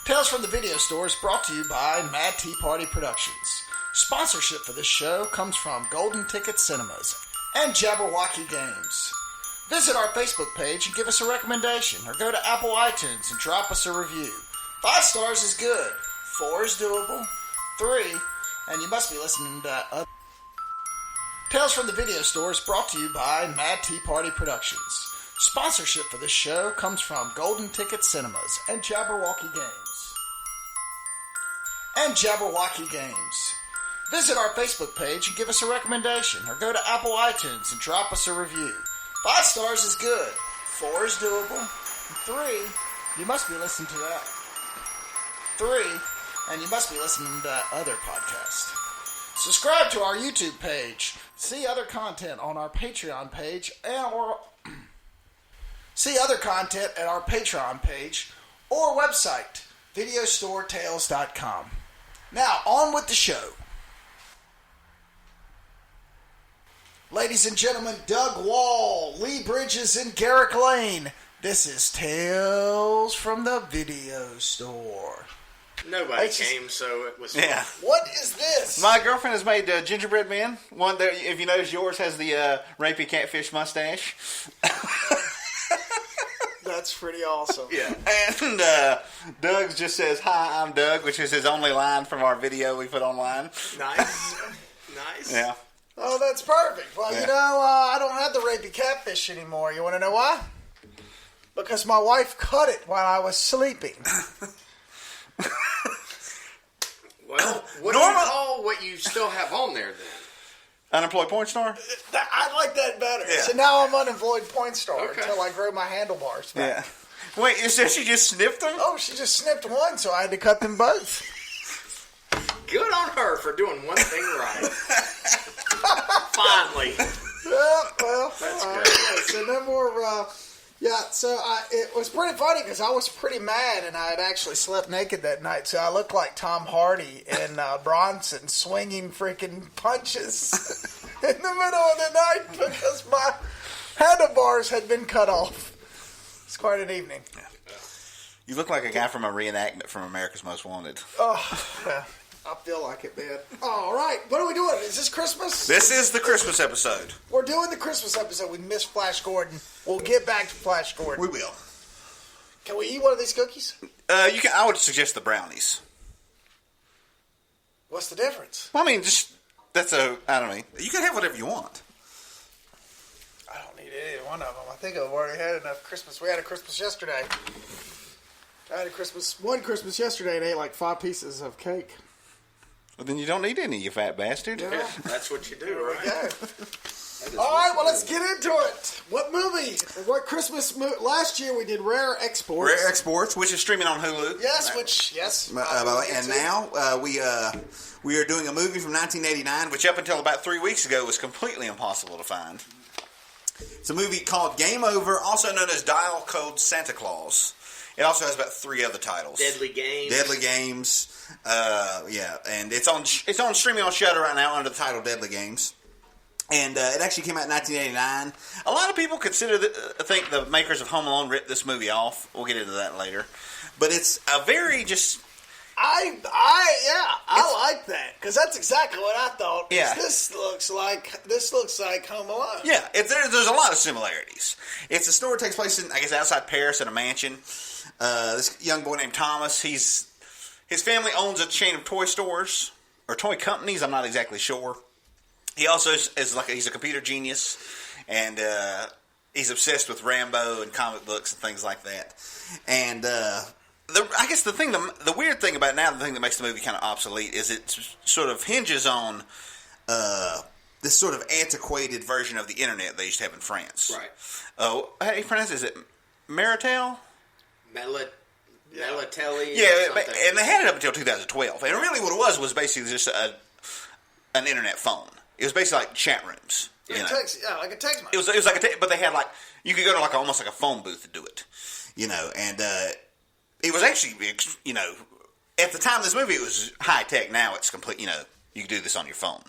Tales from the Video Store is brought to you by Mad Tea Party Productions. Sponsorship for this show comes from Golden Ticket Cinemas and Jabberwocky Games. Visit our Facebook page and give us a recommendation, or go to Apple iTunes and drop us a review. 5 stars is good, 4 is doable, 3, and you must be listening to Tales from the Video Store is brought to you by Mad Tea Party Productions. Sponsorship for this show comes from Golden Ticket Cinemas and Jabberwocky Games. Visit our Facebook page and give us a recommendation, or go to Apple iTunes and drop us a review. 5 stars is good, 4 is doable, and 3, you must be listening to that. 3, and you must be listening to that other podcast. Subscribe to our YouTube page. See other content on our Patreon page, see other content at our Patreon page or website, videostoretales.com. Now, on with the show. Ladies and gentlemen, Doug Wall, Lee Bridges, and Garrick Lane. This is Tales from the Video Store. Nobody came, so it was fun. Yeah. What is this? My girlfriend has made gingerbread men. One that, if you notice, yours has the rapey catfish mustache. That's pretty awesome. Yeah. And Doug's just says, "Hi, I'm Doug," which is his only line from our video we put online. Nice. Nice. Yeah. Oh, that's perfect. Well, Yeah. you know, I don't have the rapey catfish anymore. You want to know why? Because my wife cut it while I was sleeping. Well, what do you call what you still have on there then? Unemployed porn star? I like that better. Yeah. So now I'm unemployed porn star Okay. until I grow my handlebars back. Yeah. Wait, is that she just sniffed them? Oh, she just snipped one, so I had to cut them both. Good on her for doing one thing right. Finally. Well, That's all great. right. So no more. It was pretty funny because I was pretty mad, and I had actually slept naked that night, so I looked like Tom Hardy in Bronson swinging freaking punches in the middle of the night because my handlebars had been cut off. It's quite an evening. You look like a guy from a reenactment from America's Most Wanted. Oh, well, I feel like it, man. All right, what are we doing? Is this Christmas? This is the Christmas episode. We're doing the Christmas episode with Miss Flash Gordon. We'll get back to Flash Gordon. We will. Can we eat one of these cookies? You can. I would suggest the brownies. What's the difference? Well, I mean, I don't know. You can have whatever you want. I don't need any one of them. I think I've already had enough Christmas. We had a Christmas yesterday. I had one Christmas yesterday and ate like 5 pieces of cake. Well, then you don't need any, you fat bastard. Yeah. That's what you do, There we right? go. All right, well, let's get into it. What movie? What Christmas movie? Last year we did Rare Exports. Rare Exports, which is streaming on Hulu. Yes. And now we are doing a movie from 1989, which up until about 3 weeks ago was completely impossible to find. It's a movie called Game Over, also known as Dial Code Santa Claus. It also has about 3 other titles. Deadly Games. And it's on streaming on Shudder right now under the title Deadly Games. And it actually came out in 1989. A lot of people think the makers of Home Alone ripped this movie off. We'll get into that later. But it's a very just... I like that because that's exactly what I thought. Yeah. This looks like Home Alone. Yeah, there's a lot of similarities. It's a story that takes place in, I guess, outside Paris in a mansion. This young boy named Thomas, his family owns a chain of toy stores or toy companies. I'm not exactly sure. He also he's a computer genius, and he's obsessed with Rambo and comic books and things like that. And I guess the weird thing about it now, the thing that makes the movie kind of obsolete, is it sort of hinges on this sort of antiquated version of the internet they used to have in France. Right. Oh, how do you pronounce it? Is it Maritel? Melatelli. Yeah, and they had it up until 2012. And really what it was basically just an internet phone. It was basically like chat rooms. Like a text message. It was like but they had you could go to almost like a phone booth to do it. And it was actually, at the time of this movie, it was high tech. Now it's complete, You can do this on your phone.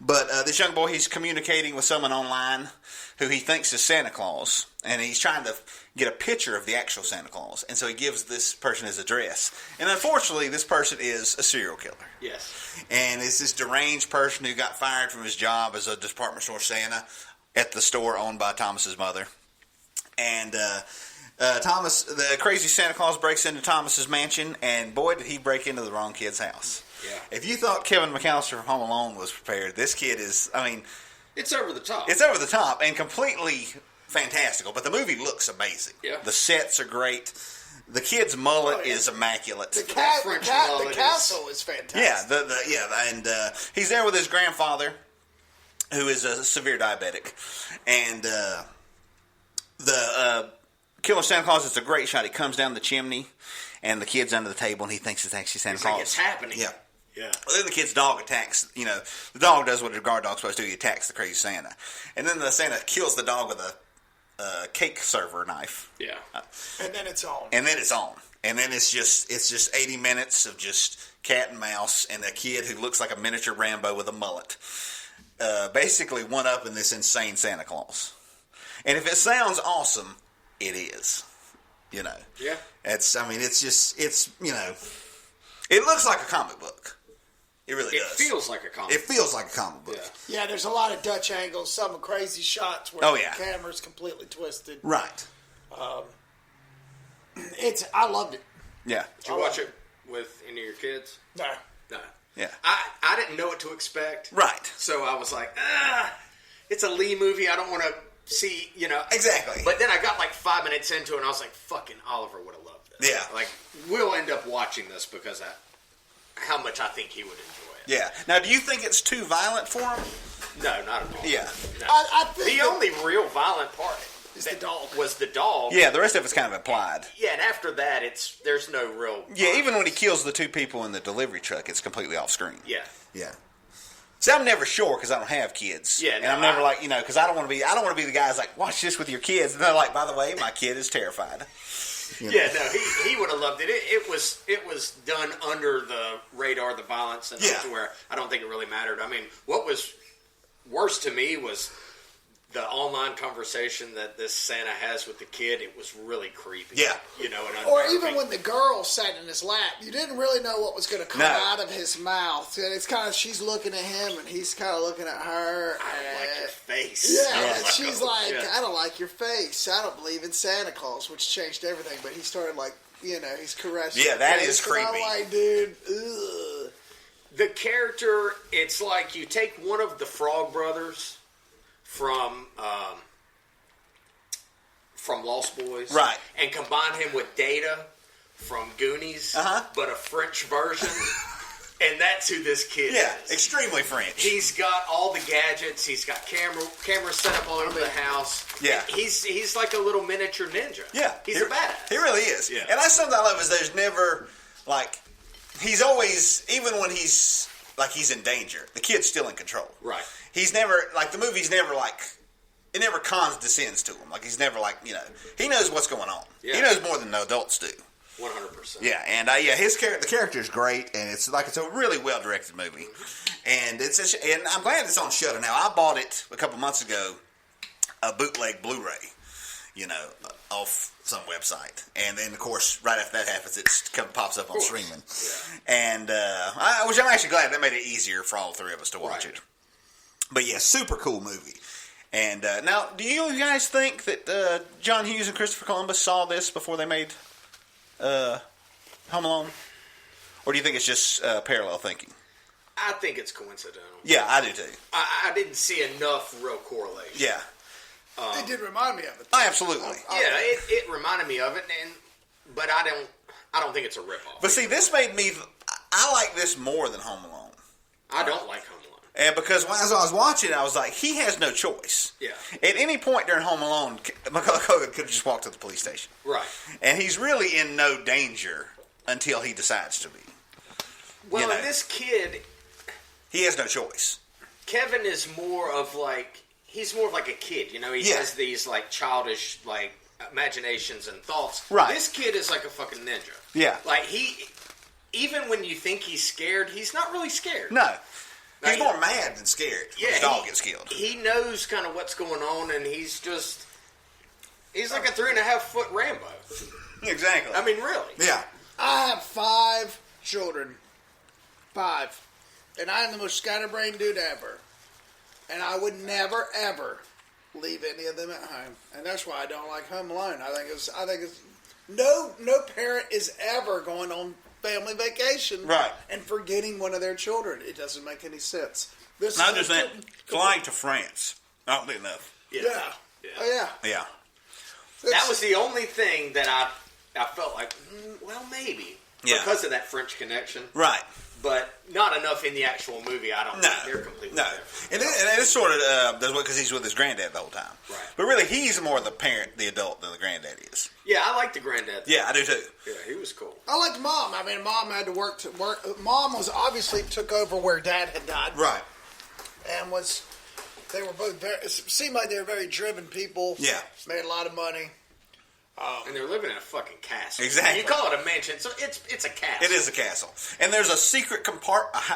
But this young boy, he's communicating with someone online who he thinks is Santa Claus, and he's trying to get a picture of the actual Santa Claus. And so he gives this person his address. And unfortunately, this person is a serial killer. Yes. And it's this deranged person who got fired from his job as a department store Santa at the store owned by Thomas's mother. And Thomas, the crazy Santa Claus, breaks into Thomas's mansion, and boy, did he break into the wrong kid's house. Yeah. If you thought Kevin McAllister from Home Alone was prepared, this kid is, I mean... It's over the top. It's over the top and completely fantastical, but the movie looks amazing. Yeah. The sets are great. The kid's mullet is immaculate. The castle is fantastic. Yeah, and he's there with his grandfather, who is a severe diabetic, and the Killer Santa Claus is a great shot. He comes down the chimney, and the kid's under the table, and he thinks it's actually Santa Claus. Like it's happening. Yeah. Yeah. Well, then the kid's dog attacks, the dog does what a guard dog's supposed to do. He attacks the crazy Santa. And then the Santa kills the dog with a cake server knife. Yeah. And then it's on. And then it's just 80 minutes of just cat and mouse and a kid who looks like a miniature Rambo with a mullet. Basically one up in this insane Santa Claus. And if it sounds awesome, it is. Yeah. It's it looks like a comic book. It really does. It feels like a comic. It feels like a comic book. Yeah, there's a lot of Dutch angles, some crazy shots where the camera's completely twisted. Right. I loved it. Yeah. Did you watch it with any of your kids? No. Yeah. I didn't know what to expect. Right. So I was like, it's a Lee movie. I don't want to see, Exactly. But then I got like 5 minutes into it, and I was like, fucking Oliver would have loved this. Yeah. Like, we'll end up watching this because how much I think he would enjoy it. Yeah. Now, do you think it's too violent for him? No, not at all. Yeah. No. I think the only real violent part is the dog. Was the dog. Yeah, the rest of it's kind of implied. Yeah, and after that, there's no real... Yeah, even when he kills the two people in the delivery truck, it's completely off screen. Yeah. Yeah. See, I'm never sure because I don't have kids. Yeah, and I'm never because I don't want to be the guy who's like, watch this with your kids, and they're like, by the way, my kid is terrified. Yeah, no, he would have loved it. It was done under the radar, the violence, and to where I don't think it really mattered. I mean, what was worse to me was the online conversation that this Santa has with the kid. It was really creepy. Yeah. And or even when the girl sat in his lap, you didn't really know what was going to come out of his mouth. And it's kind of, she's looking at him and he's kind of looking at her. I don't like your face. Yeah, she's like, I don't like your face. I don't believe in Santa Claus, which changed everything. But he started he's caressing. Yeah, that is creepy. I'm like, dude, ugh. The character, it's like you take one of the Frog Brothers from Lost Boys, right, and combine him with Data from Goonies, but a French version, and that's who this kid is. Yeah, extremely French. He's got all the gadgets. He's got cameras set up all over the house. Yeah, he's like a little miniature ninja. Yeah, he's a badass. He really is. Yeah, and that's something I love is there's never he's always, even when he's in danger, the kid's still in control. Right. He's never, the movie's never, it never condescends to him. He's never, he knows what's going on. Yeah. He knows more than the adults do. 100%. Yeah, and, the character is great, and it's a really well-directed movie. And and I'm glad it's on Shudder now. I bought it a couple months ago, a bootleg Blu-ray, off some website. And then, of course, right after that happens, it pops up on streaming. Yeah. And, which I'm actually glad that made it easier for all three of us to watch it. But yeah, super cool movie. And now, do you guys think that John Hughes and Christopher Columbus saw this before they made Home Alone? Or do you think it's just parallel thinking? I think it's coincidental. Yeah, I do too. I didn't see enough real correlation. Yeah. It did remind me of it. Oh, absolutely. Yeah, it reminded me of it, but I don't think it's a ripoff. But see, this made me. I like this more than Home Alone. I don't like Home Alone. And because as I was watching, I was like, he has no choice. Yeah. At any point during Home Alone, Macaulay Culkin could have just walked to the police station. Right. And he's really in no danger until he decides to be. Well, and this kid, he has no choice. Kevin is more of he's more of a kid. He has these childish imaginations and thoughts. Right. This kid is like a fucking ninja. Yeah. Even when you think he's scared, he's not really scared. No. He's more mad than scared when his dog gets killed. He knows kind of what's going on, and he's like a 3.5-foot Rambo. Exactly. I mean, really. Yeah. I have 5 children. 5. And I am the most scatterbrained dude ever. And I would never, ever leave any of them at home. And that's why I don't like Home Alone. I think it's no parent is ever going on family vacation and forgetting one of their children. It doesn't make any sense. I just meant flying to France. Oddly enough. Yeah. Oh, yeah. Yeah. That was the only thing that I felt like, well, maybe. Because of that French connection. Right. But not enough in the actual movie. I don't think they're completely different. And it's sort of because he's with his granddad the whole time. Right. But really, he's more the parent, the adult, than the granddad is. Yeah, I like the granddad. Yeah, I do too. Yeah, he was cool. I liked Mom. I mean, Mom had to work. Mom was obviously took over where Dad had died. Right. And they were both it seemed like they were very driven people. Yeah. Made a lot of money. And they're living in a fucking castle. Exactly. You call it a mansion, so it's a castle. It is a castle. And there's a secret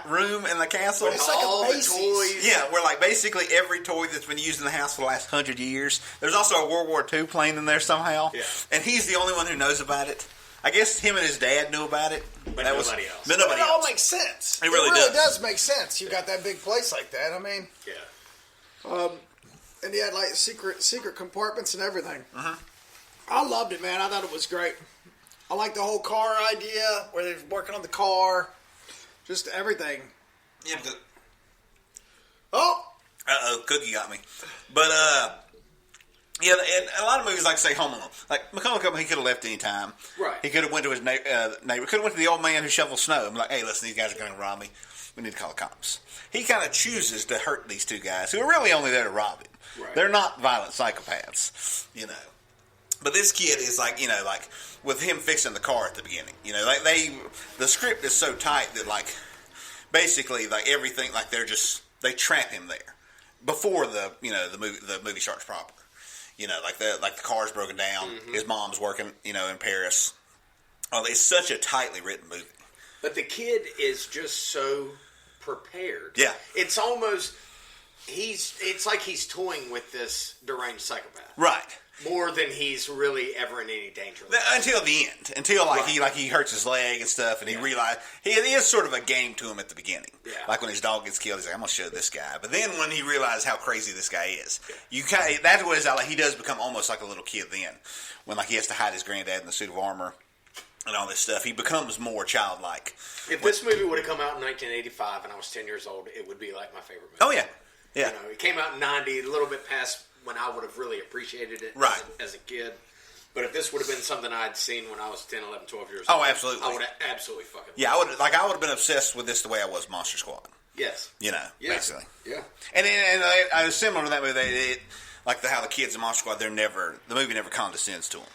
room in the castle. It's like all a the Macy's. toys. Yeah, where like basically every toy that's been used in the house for the last 100 years. There's also a World War II plane in there somehow. Yeah. And he's the only one who knows about it. I guess him and his dad knew about it. But nobody else. But nobody It all else. makes sense. It really does. make sense. You got that big place like that. I mean, Yeah. and he had like secret compartments and everything. Uh-huh. I loved it, man. I thought it was great. I like the whole car idea where they're working on the car, just everything. Yeah, Oh, Cookie got me. But yeah, and a lot of movies like say Home Alone, like Macaulay Culkin, he could have left any time. Right. He could have went to his neighbor. Could have went to the old man who shovels snow. I'm like, hey, listen, these guys are going to rob me. We need to call the cops. He kind of chooses to hurt these two guys who are really only there to rob him. Right. They're not violent psychopaths, you know. But this kid is like, you know, like with him fixing the car at the beginning, you know, like the script is so tight that like basically like everything, like they trap him there before the movie starts proper, you know, like the car's broken down, his mom's working, you know, in Paris. Oh, it's such a tightly written movie. But the kid is just so prepared. Yeah. It's almost it's like he's toying with this deranged psychopath. Right. More than he's really ever in any danger. Until the end, until he hurts his leg and stuff, and he realized it is sort of a game to him at the beginning. Yeah. Like when his dog gets killed, he's like, "I'm gonna show this guy." But then when he realizes how crazy this guy is, that's what it's like. He does become almost like a little kid. Then, when like he has to hide his granddad in the suit of armor and all this stuff, he becomes more childlike. If this movie would have come out in 1985 and I was 10 years old, it would be like my favorite movie. Oh yeah, yeah. You know, it came out in 90, a little bit past when I would have really appreciated it as a kid. But if this would have been something I'd seen when I was 10, 11, 12 years old, absolutely. I would have absolutely fucking I would have been obsessed with this the way I was Monster Squad. Yes. You know, basically. Yeah. And I was similar to that movie. Like how the kids in Monster Squad, the movie never condescends to them.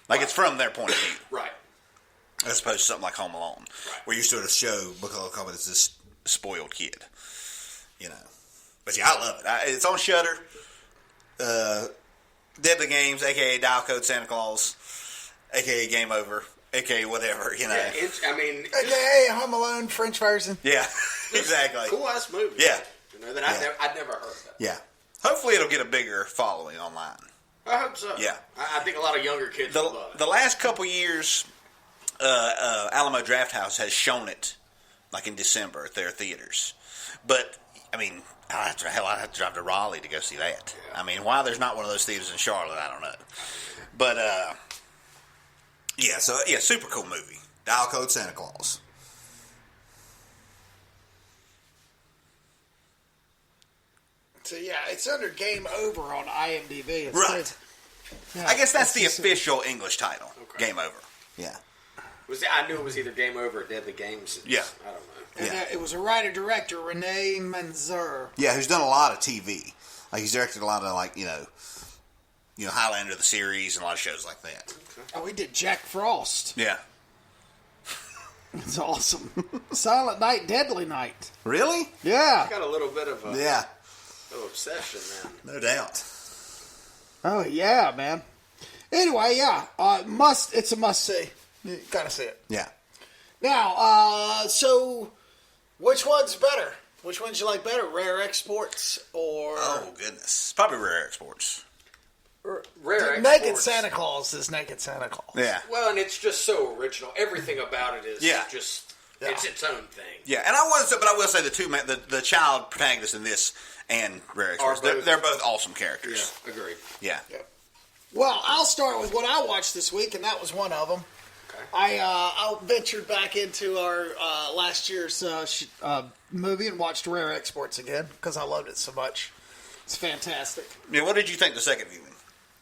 Like it's from their point of view. Right. As opposed to something like Home Alone, where you sort of show Macaulay Culkin as this spoiled kid. You know. But yeah, I love it. It's on Shudder. Deadly Games, a.k.a. Dial Code Santa Claus, a.k.a. Game Over, a.k.a. whatever, you know. Yeah, a.k.a. Home Alone French version. Yeah, exactly. Cool ass movie. Yeah. You know, that I'd never heard of that. Yeah. Hopefully it'll get a bigger following online. I hope so. Yeah. I think a lot of younger kids will love it. The last couple years, Alamo Drafthouse has shown it, like in December at their theaters. But, I mean, I'd have to drive to Raleigh to go see that. Yeah. I mean, why there's not one of those theaters in Charlotte, I don't know. But, super cool movie. Dial Code Santa Claus. So, yeah, it's under Game Over on IMDb. Right. Yeah, I guess that's the official English title. Okay. Game Over. Yeah. I knew it was either Game Over or Deadly Games. Yeah. I don't know. And it was a writer-director, Rene Manzur. Yeah, who's done a lot of TV. Like, he's directed a lot of, like, you know, Highlander, the series, and a lot of shows like that. Okay. Oh, he did Jack Frost. Yeah. It's awesome. Silent Night, Deadly Night. Really? Yeah. Got a little bit of a obsession, man. No doubt. Oh, yeah, man. Anyway, yeah. It's a must-see. You gotta see it. Yeah. Now, so which one's better? Which one did you like better, Rare Exports or... Oh, goodness. Probably Rare Exports. Rare Naked Exports. Santa Claus is Naked Santa Claus. Yeah. Well, and it's just so original. Everything about it is just... Yeah. It's its own thing. Yeah, and I will say the child protagonist in this and Rare Exports, they're both awesome characters. Yeah, agreed. Yeah. Well, I'll start with what I watched this week, and that was one of them. Okay. I ventured back into our last year's movie and watched Rare Exports again because I loved it so much. It's fantastic. Yeah, what did you think the second viewing?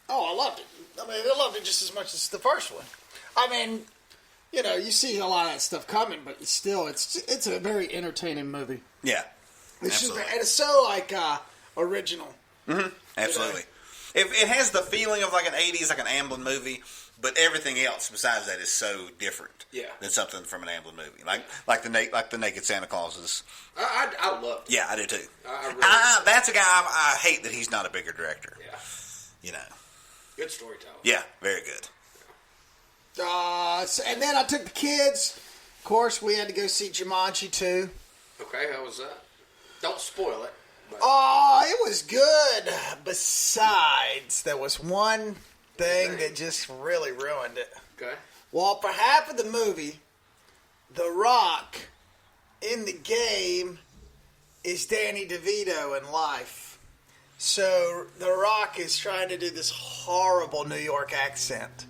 Oh, I loved it. I mean, I loved it just as much as the first one. I mean, you see a lot of that stuff coming, but still, it's a very entertaining movie. Yeah, It's just, absolutely. and it's so original. Mm-hmm. Absolutely. It has the feeling of like an 80s, like an Amblin movie, but everything else besides that is so different than something from an Amblin movie. Like the Naked Santa Clauses. I loved it. Yeah, I do too. Really that's a guy I hate that he's not a bigger director. Yeah. Good storytelling. Yeah, very good. And then I took the kids. Of course, we had to go see Jumanji 2. Okay, how was that? Don't spoil it. But... Oh, it was good. Besides, there was one thing that just really ruined it. Okay. Well, for half of the movie, The Rock in the game is Danny DeVito in life. So The Rock is trying to do this horrible New York accent.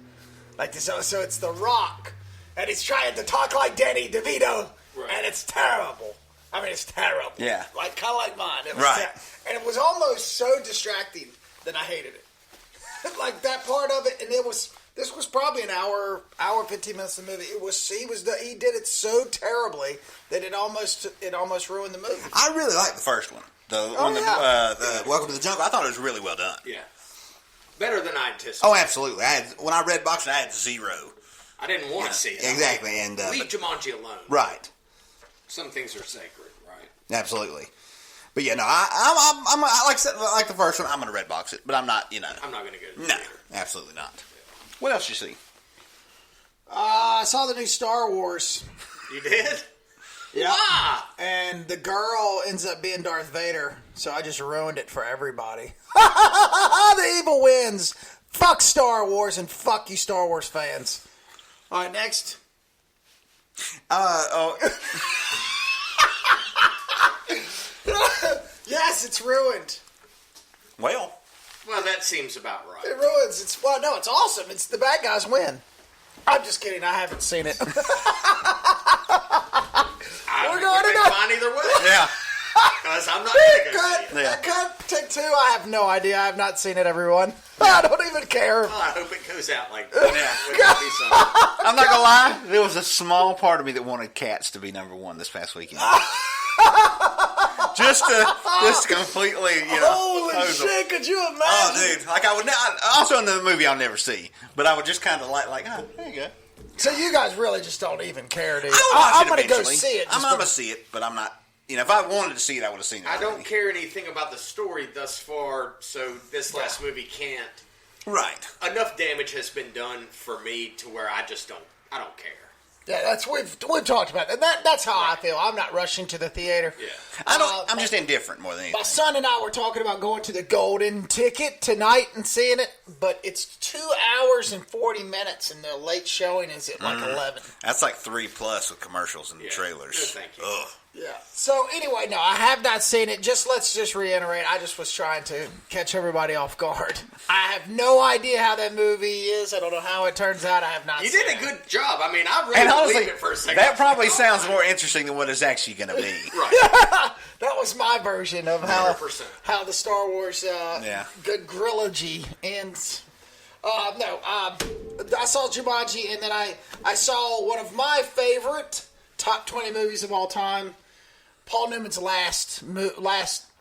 Like this, so it's The Rock, and he's trying to talk like Danny DeVito, and it's terrible. I mean, it's terrible. Yeah. Like, kind of like mine. It was Right. and it was almost so distracting that I hated it. Like, that part of it, and this was probably an hour 15 minutes of the movie. He did it so terribly that it almost ruined the movie. I really liked the first one. The Welcome to the Jungle. I thought it was really well done. Yeah. Better than I anticipated. Oh, absolutely. When I read boxing, I had 0. I didn't want to see it. Exactly. And leave Jumanji alone. Right. Some things are sacred, right? Absolutely. But yeah, no, I'm like the first one. I'm going to red box it, but I'm not. I'm not going to get it. No, absolutely not. What else you see? I saw the new Star Wars. You did? Yeah. Ah! And the girl ends up being Darth Vader, so I just ruined it for everybody. The evil wins. Fuck Star Wars and fuck you Star Wars fans. All right, next. Yes, it's ruined. Well, that seems about right. It ruins. It's awesome. It's the bad guys win. I'm just kidding. I haven't seen it. We're going to fine either way. Yeah. Because I'm not going to go see it. Yeah. Cut, take 2. I have no idea. I have not seen it, everyone. I don't even care. Well, I hope it goes out like that. I'm not gonna lie. There was a small part of me that wanted Cats to be number 1 this past weekend. just to completely, Holy shit! Could you imagine? Oh, dude! Like I would also in the movie I'll never see, but I would just kind of like, oh, there you go. So you guys really just don't even care, do you? I'm going to go see it. I'm gonna see it, but I'm not. If I wanted to see it, I would have seen it. I don't care anything about the story thus far, so this last movie can't. Right. Enough damage has been done for me to where I don't care. Yeah, we've talked about that. That's how I feel. I'm not rushing to the theater. Yeah. I'm just indifferent more than anything. My son and I were talking about going to the Golden Ticket tonight and seeing it, but it's 2 hours and 40 minutes, and the late showing is at like 11. That's like 3+ with commercials and trailers. No, thank you. Ugh. Yeah. So anyway, no, I have not seen it. Let's just reiterate. I just was trying to catch everybody off guard. I have no idea how that movie is. I don't know how it turns out. I have not. You seen did a good job. I mean, I really And honestly, believed it for a second. that probably sounds more interesting than what it's actually going to be. Right. That was my version of how 100%. how the Star Wars good grillogy ends. I saw Jumanji, and then I saw one of my favorite top 20 movies of all time. Paul Newman's last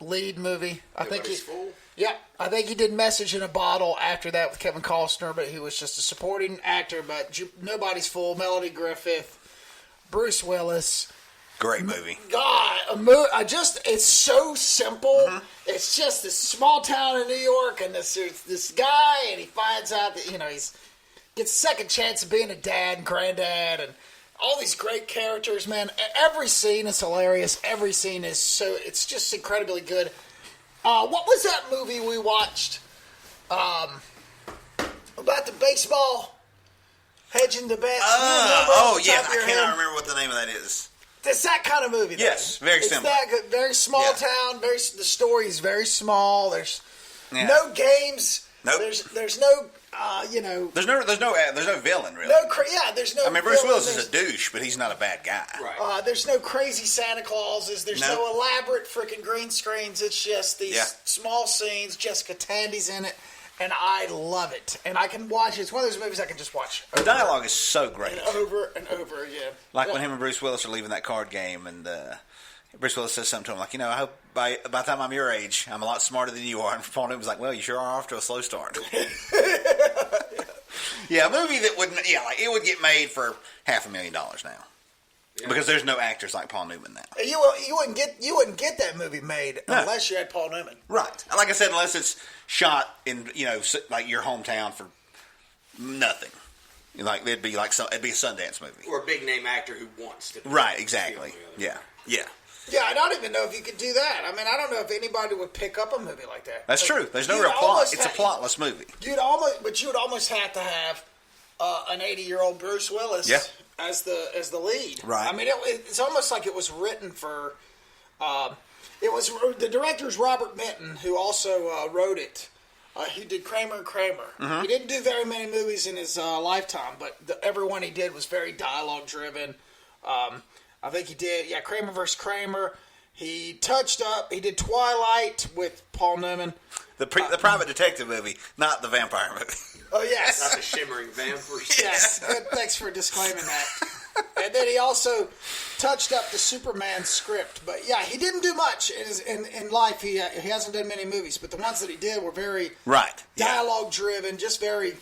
lead movie. I think he did Message in a Bottle after that with Kevin Costner, but he was just a supporting actor. But Nobody's Fool, Melody Griffith, Bruce Willis. Great movie. God, it's so simple. Mm-hmm. It's just this small town in New York, and this guy, and he finds out that he's gets a second chance of being a dad and granddad, and all these great characters, man. Every scene is hilarious. Every scene is it's just incredibly good. What was that movie we watched about the baseball hedging the bets? I cannot remember what the name of that is. It's that kind of movie. Yes, very similar. It's that good, very small town. The story is very small. There's no games. Nope. There's no. There's no villain really. There's no. I mean, Bruce Willis is a douche, but he's not a bad guy. Right. There's no crazy Santa Clauses. There's no elaborate freaking green screens. It's just these small scenes. Jessica Tandy's in it, and I love it. And I can watch it. It's one of those movies I can just watch. The dialogue is so great. And over and over again. Like when him and Bruce Willis are leaving that card game, and Bruce Willis says something to him like, I hope by the time I'm your age, I'm a lot smarter than you are. And Paul Newman's like, well, you sure are off to a slow start. Yeah, a movie that it would get made for $500,000 now, because there's no actors like Paul Newman now. You wouldn't get that movie made unless you had Paul Newman. Right. Like I said, unless it's shot in like your hometown for nothing. Like it'd be a Sundance movie or a big name actor who wants to. Right. Exactly. Yeah. Yeah, I don't even know if you could do that. I mean, I don't know if anybody would pick up a movie like that. That's true. There's no real plot. It's a plotless movie. You would almost have to have an 80-year-old Bruce Willis as the lead. Right. I mean, it's almost like it was written for. The director's Robert Minton, who also wrote it. He did Kramer and Kramer. Mm-hmm. He didn't do very many movies in his lifetime, but every one he did was very dialogue driven. I think he did, Kramer vs. Kramer. He did Twilight with Paul Newman. The private detective movie, not the vampire movie. Oh, yes. Not the shimmering vampires. Yes, thanks for disclaiming that. And then he also touched up the Superman script. But, he didn't do much in life. He hasn't done many movies, but the ones that he did were very dialogue-driven, just very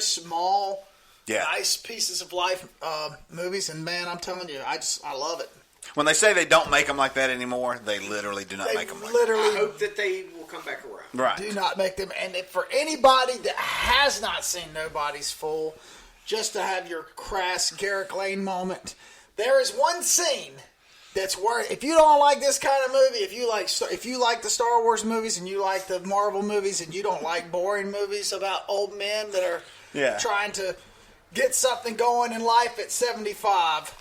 small. Yeah. Nice pieces of life movies, and man, I'm telling you, I love it. When they say they don't make them like that anymore, they literally do not make them like that. I hope that they will come back around. Right. Do not make them. And for anybody that has not seen Nobody's Fool, just to have your crass Garrick Lane moment, there is one scene that's worth. If you don't like this kind of movie, if you like the Star Wars movies and you like the Marvel movies and you don't like boring movies about old men that are trying to get something going in life at 75,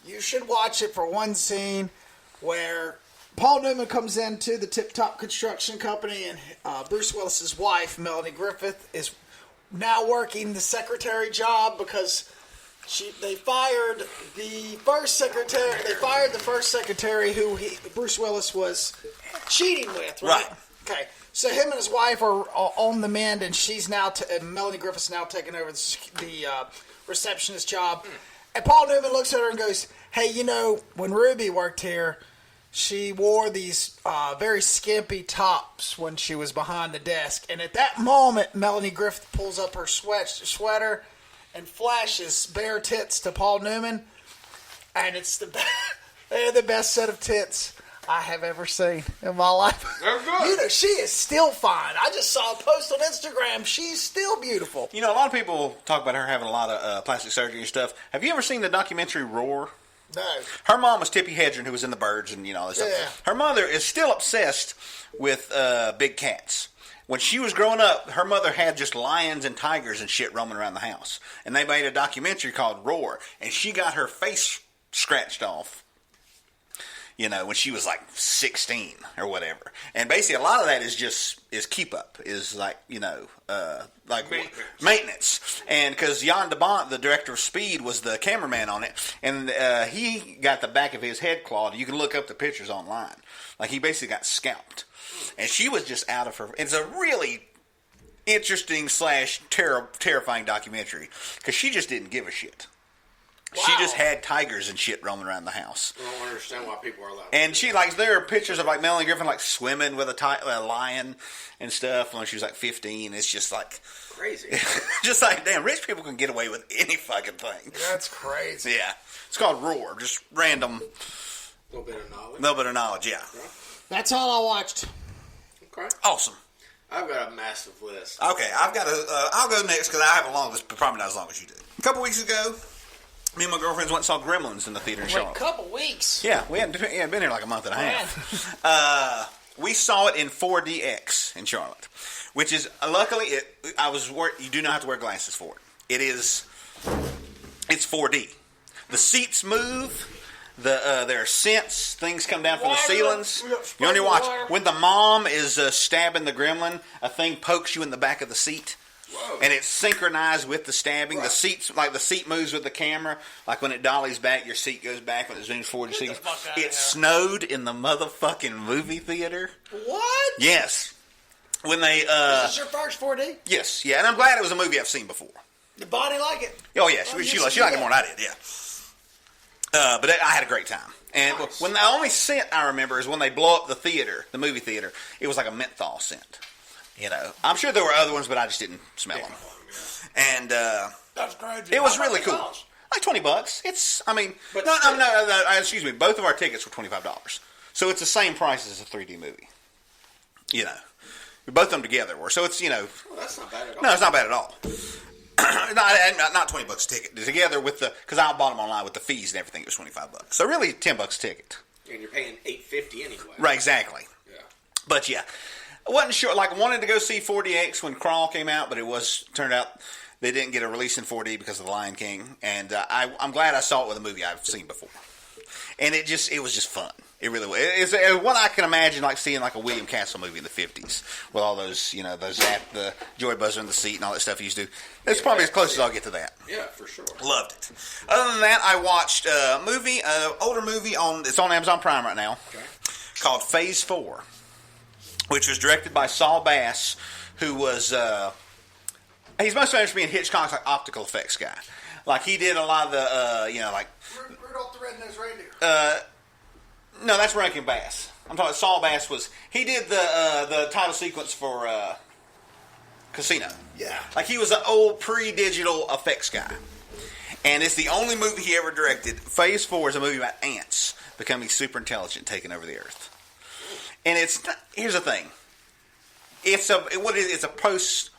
you should watch it for one scene where Paul Newman comes into the Tip Top Construction Company and Bruce Willis's wife, Melanie Griffith, is now working the secretary job because they fired the first secretary. They fired the first secretary who Bruce Willis was cheating with, right? Okay. So him and his wife are on the mend, and she's now Melanie Griffith's now taking over the receptionist job. And Paul Newman looks at her and goes, "Hey, when Ruby worked here, she wore these very skimpy tops when she was behind the desk." And at that moment, Melanie Griffith pulls up her sweater and flashes bare tits to Paul Newman, and they're the best set of tits I have ever seen in my life. They're good. She is still fine. I just saw a post on Instagram. She's still beautiful. A lot of people talk about her having a lot of plastic surgery and stuff. Have you ever seen the documentary Roar? No. Her mom was Tippi Hedren, who was in The Birds and all this stuff. Her mother is still obsessed with big cats. When she was growing up, her mother had just lions and tigers and shit roaming around the house. And they made a documentary called Roar. And she got her face scratched off, when she was like 16 or whatever. And basically a lot of that is keep up, is like, maintenance. And because Jan de Bont, the director of Speed, was the cameraman on it, and he got the back of his head clawed. You can look up the pictures online. Like, he basically got scalped. And she was just out of her. It's a really interesting / terrifying documentary because she just didn't give a shit. Wow. She just had tigers and shit roaming around the house. I don't understand why people are allowed. And there are pictures of Melanie Griffith swimming with a lion and stuff when she was 15. It's just crazy. Just damn, rich people can get away with any fucking thing. That's crazy. Yeah. It's called Roar. Just random. A little bit of knowledge, yeah. Okay. That's all I watched. Okay. Awesome. I've got a massive list. Okay, I'll go next because I have a long list, but probably not as long as you do. A couple weeks ago, Me and my girlfriends went and saw Gremlins in the theater in Charlotte. A couple weeks. Yeah, we hadn't been here like a month and a half. We saw it in 4DX in Charlotte, which is luckily you do not have to wear glasses for it. It's 4D. The seats move. There are scents. Things come down from the ceilings. You only watch when the mom is stabbing the gremlin. A thing pokes you in the back of the seat. Whoa. And it's synchronized with the stabbing. Right. The seat moves with the camera. Like when it dollies back, your seat goes back. When it zooms forward, your seat goes. It snowed in the motherfucking movie theater. What? Yes. When they Is this your first 4D? Yes, yeah, and I'm glad it was a movie I've seen before. Did Bonnie like it? Oh yeah, she liked it more than I did. Yeah. But I had a great time. And nice. When the only scent I remember is when they blow up the movie theater. It was like a menthol scent. You know, I'm sure there were other ones, but I just didn't smell them. And that's crazy. It was really cool. Like $20. Excuse me. Both of our tickets were $25, so it's the same price as a 3D movie. You know, both of them together were. So it's that's not bad at all. No, it's not bad at all. not $20 a ticket together with because I bought them online with the fees and everything. It was $25. So really $10 a ticket. And you're paying $8.50 anyway. Right, exactly. Yeah. But yeah. I wasn't sure. Like, I wanted to go see 4DX when Crawl came out, but turned out they didn't get a release in 4D because of The Lion King. And I'm glad I saw it with a movie I've seen before. And it was just fun. It really was. It's what I can imagine, like seeing like a William Castle movie in the 50s with all those, the joy buzzer in the seat and all that stuff he used to do. It's probably as close as I'll get to that. Yeah, for sure. Loved it. Other than that, I watched a movie, older movie it's on Amazon Prime right now, called Phase 4. Which was directed by Saul Bass, who was he's most famous for being Hitchcock's like optical effects guy. Like he did a lot of the Rudolph the Red-Nosed Reindeer. No, that's Rankin Bass. I'm talking. Saul Bass he did the title sequence for Casino. Yeah, like he was an old pre-digital effects guy, and it's the only movie he ever directed. Phase 4 is a movie about ants becoming super intelligent, taking over the earth. And here's the thing. It's a post.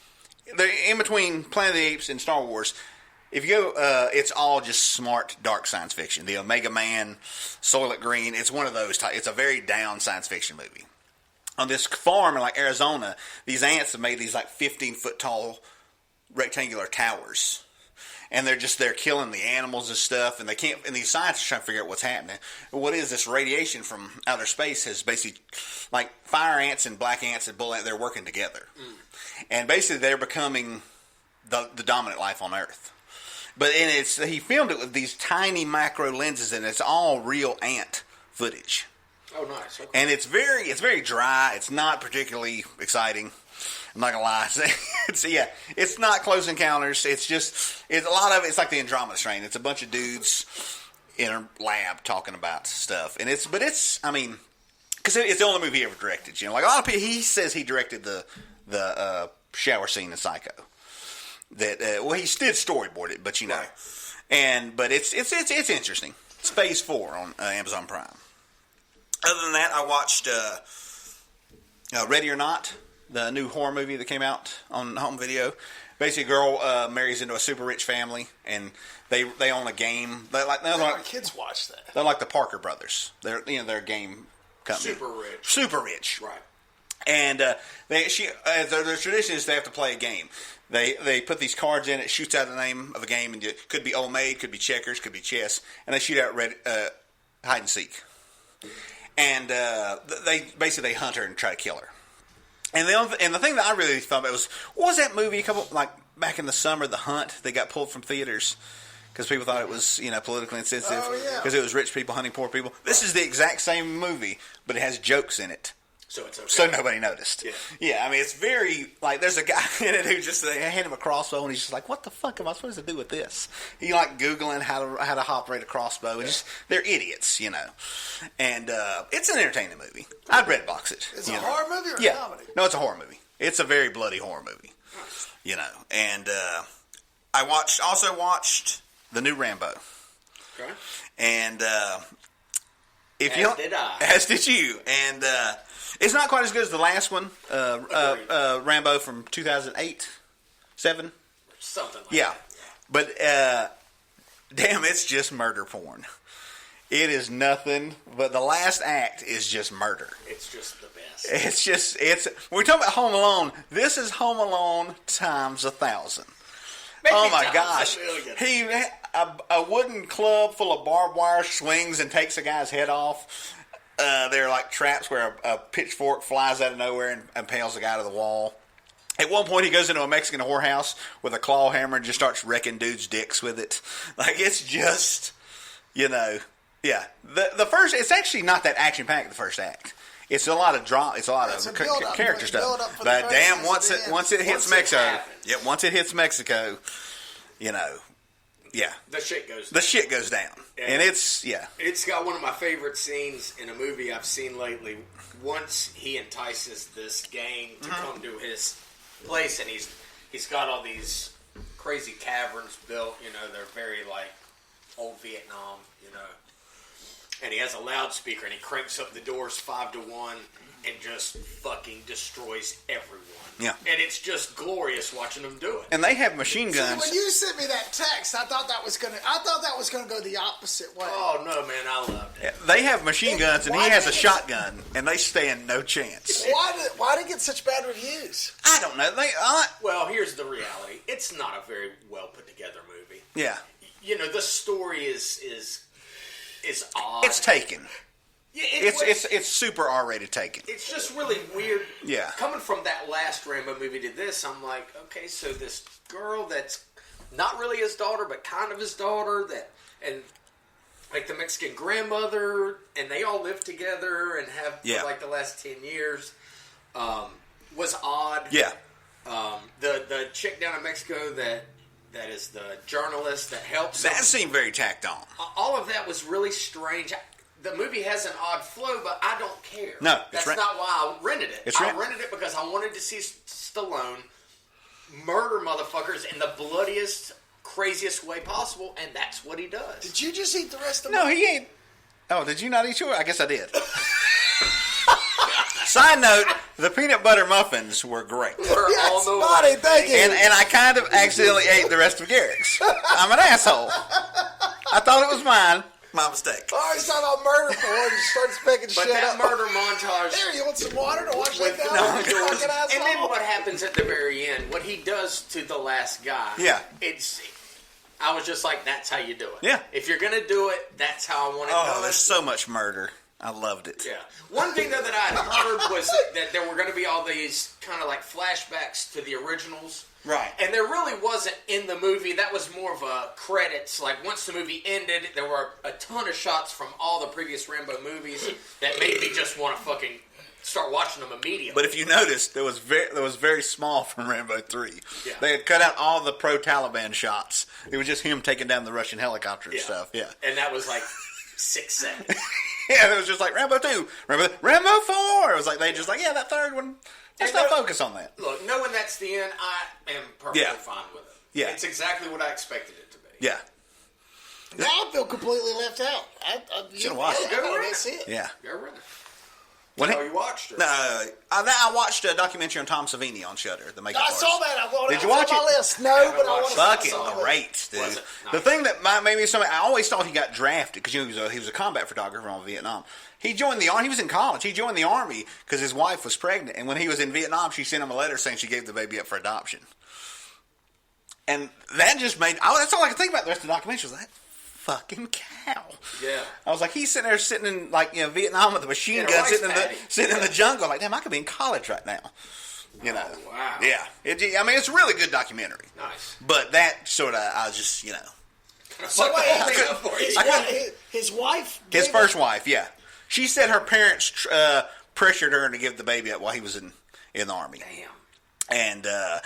They're in between Planet of the Apes and Star Wars. If you go, it's all just smart, dark science fiction. The Omega Man, Soylent Green. It's one of those types. It's a very down science fiction movie. On this farm in like Arizona, these ants have made these like 15-foot tall rectangular towers. And they're killing the animals and stuff, and they can't. And these scientists are trying to figure out what's happening. What is this radiation from outer space? Has basically, like fire ants and black ants and bull ants, they're working together, and basically they're becoming the dominant life on Earth. But he filmed it with these tiny macro lenses, and it's all real ant footage. Oh, nice. Okay. And it's very dry. It's not particularly exciting. I'm not gonna lie. It's not Close Encounters. It's a lot of it's like the Andromeda Strain. It's a bunch of dudes in a lab talking about stuff, and it's because it's the only movie he ever directed. Like a lot of people, he says he directed the shower scene in Psycho. That he did storyboard it, but right. but it's interesting. It's Phase 4 on Amazon Prime. Other than that, I watched Ready or Not, the new horror movie that came out on home video. Basically, a girl marries into a super rich family, and they own a game. Our kids watch that. They're like the Parker Brothers. They're a game company. Super rich. Right. And their tradition is they have to play a game. They put these cards in. It shoots out the name of a game, and it could be Old Maid, could be checkers, could be chess, and they shoot out hide and seek. And they hunt her and try to kill her. And the thing that I really thought about what was that movie back in the summer, The Hunt, that got pulled from theaters because people thought it was politically insensitive because it was rich people hunting poor people. This is the exact same movie, but it has jokes in it. So it's okay. So nobody noticed. Yeah. I mean, it's very, there's a guy in it who they hand him a crossbow, and he's just like, what the fuck am I supposed to do with this? He Googling how to operate a crossbow, and they're idiots, And it's an entertaining movie. I'd red box it. Is it a horror movie or a comedy? No, it's a horror movie. It's a very bloody horror movie. And I also watched the new Rambo. Okay. And As did you. And it's not quite as good as the last one, Rambo from 2008, 7. Something like that. But damn, it's just murder porn. It is nothing, but the last act is just murder. It's just the best. When we talk about Home Alone, this is Home Alone times 1,000. Maybe oh my times gosh. 1,000,000. A wooden club full of barbed wire swings and takes a guy's head off. They're like traps where a pitchfork flies out of nowhere and impales the guy to the wall. At one point, he goes into a Mexican whorehouse with a claw hammer and just starts wrecking dudes' dicks with it. Like, it's just, yeah. The first, it's actually not that action-packed, the first act. It's a lot of drama. It's a lot of character stuff. But damn, once it hits Mexico, once it hits Mexico, yeah, the shit goes down. The shit goes down, and it's got one of my favorite scenes in a movie I've seen lately. Once he entices this gang to come to his place, and he's got all these crazy caverns built. They're very like old Vietnam. And he has a loudspeaker, and he cranks up the doors 5 to 1, and just fucking destroys everyone. Yeah, and it's just glorious watching them do it. And they have machine guns. See, when you sent me that text, I thought that was gonna go the opposite way. Oh no, man, I loved it. Yeah, they have machine guns, and he has a shotgun, and they stand no chance. Why did it get such bad reviews? I don't know. Well, here's the reality: it's not a very well put together movie. Yeah, the story is odd. It's taken. Yeah, it's super R-rated taken. It's just really weird. Yeah. Coming from that last Rambo movie to this, I'm like, okay, so this girl that's not really his daughter, but kind of his daughter, and like the Mexican grandmother, and they all live together and have for like the last 10 years, was odd. Yeah. The chick down in Mexico that is the journalist that helps that him. seemed very tacked on. All of that was really strange. The movie has an odd flow, but I don't care. No, that's not why I rented it. I rented it because I wanted to see Stallone murder motherfuckers in the bloodiest, craziest way possible, and that's what he does. Did you just eat the rest of it? No, he ain't. Oh, did you not eat yours? I guess I did. Side note, the peanut butter muffins were great. Yes, buddy, thank you. And I kind of accidentally ate the rest of Garrick's. I'm an asshole. I thought it was mine. My mistake. Oh, he's talking about murder porn. He starts picking shit up. But that murder montage... There, you want some water to wash that down? No, and then what happens at the very end, what he does to the last guy... Yeah. I was just like, that's how you do it. Yeah. If you're going to do it, that's how I want it done. Oh, there's so much murder. I loved it. Yeah. One thing, though, that I had heard was that there were going to be all these kind of like flashbacks to the originals. Right. And there really wasn't in the movie. That was more of a credits. Like, once the movie ended, there were a ton of shots from all the previous Rambo movies that made me just want to fucking start watching them immediately. But if you noticed, there was very small from Rambo 3. Yeah. They had cut out all the pro-Taliban shots. It was just him taking down the Russian helicopter and stuff. Yeah. And that was like 6 seconds. Yeah, it was just like Rambo 2, Rambo 4. It was like they just like, yeah, that third one. Let's not focus on that. Look, knowing that's the end, I am perfectly fine with it. Yeah. It's exactly what I expected it to be. Yeah. Now I feel completely left out. Should have watched it. Go That's it. Yeah. Go rent it. When you watched it? No, I watched a documentary on Tom Savini on Shudder. The makeup artist. I saw that. Did you watch it? it? List. No, but I want to fucking great, dude. Was it? Nice. The thing that made me so I always thought he got drafted because he was a combat photographer on Vietnam. He joined the army. He was in college. He joined the army because his wife was pregnant, and when he was in Vietnam, she sent him a letter saying she gave the baby up for adoption. And that just made. That's all I could think about the rest of the documentary. Was that fucking cow? Yeah. I was like, he's sitting in like Vietnam with a machine gun, sitting in the jungle. Like, damn, I could be in college right now. Wow. Yeah. It's a really good documentary. Nice. But that sort of, I was just, So wait, his wife? His first wife, yeah. She said her parents pressured her to give the baby up while he was in the army. Damn. And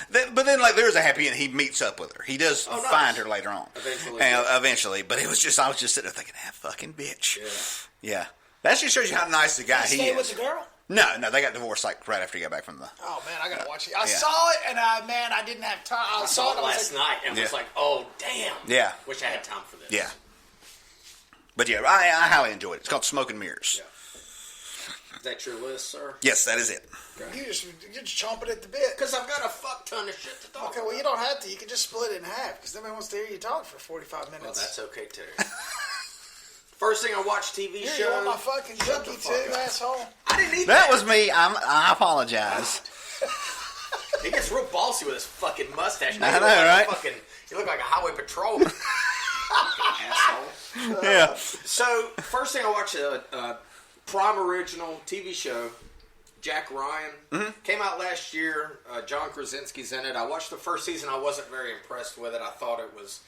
but then there's a happy end. He meets up with her. He does find her later on. Eventually, but it was just I was just sitting there thinking, that fucking bitch. Yeah. That just shows you how nice the guy he is. Stay with the girl? No, they got divorced right after he got back from the. Oh man, I gotta watch it. I saw it and I didn't have time. I saw it last night and was like, oh damn. Yeah. Wish I had time for this. Yeah. But yeah, I highly enjoyed it. It's called Smoke and Mirrors. Yeah. that your list, sir? Yes, that is it. Okay. You're just chomping at the bit. Because I've got a fuck ton of shit to talk about. Okay, well, you don't have to. You can just split it in half because nobody wants to hear you talk for 45 minutes. Well, that's okay, too. First thing I watched TV show. You want my fucking junkie too, asshole? I didn't eat That was me. I apologize. He gets real bossy with his fucking mustache. I know, right? You look like a highway patrolman. Asshole. Yeah. So, first thing I watched, Prime Original TV show, Jack Ryan. Came out last year. John Krasinski's in it. I watched the first season. I wasn't very impressed with it. I thought it was...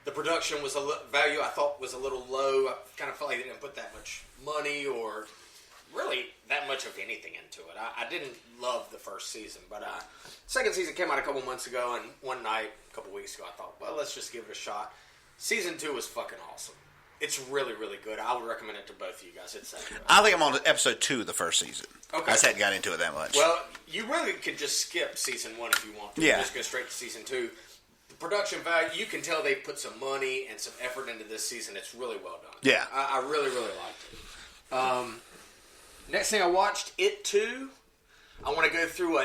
The production was value I thought was a little low. I kind of felt like they didn't put that much money or really that much of anything into it. I didn't love the first season, but second season came out a couple months ago, and one night, a couple weeks ago, I thought, well, let's just give it a shot. Season 2 was fucking awesome. It's really, really good. I would recommend it to both of you guys. It's that good. I think I'm on episode 2 of the first season. Okay. I just hadn't got into it that much. Well, you really could just skip season 1 if you want to. Yeah. Just go straight to season 2. Production value, you can tell they put some money and some effort into this season. It's really well done. Yeah. I really, really liked it. Next thing I watched, It 2. I want to go through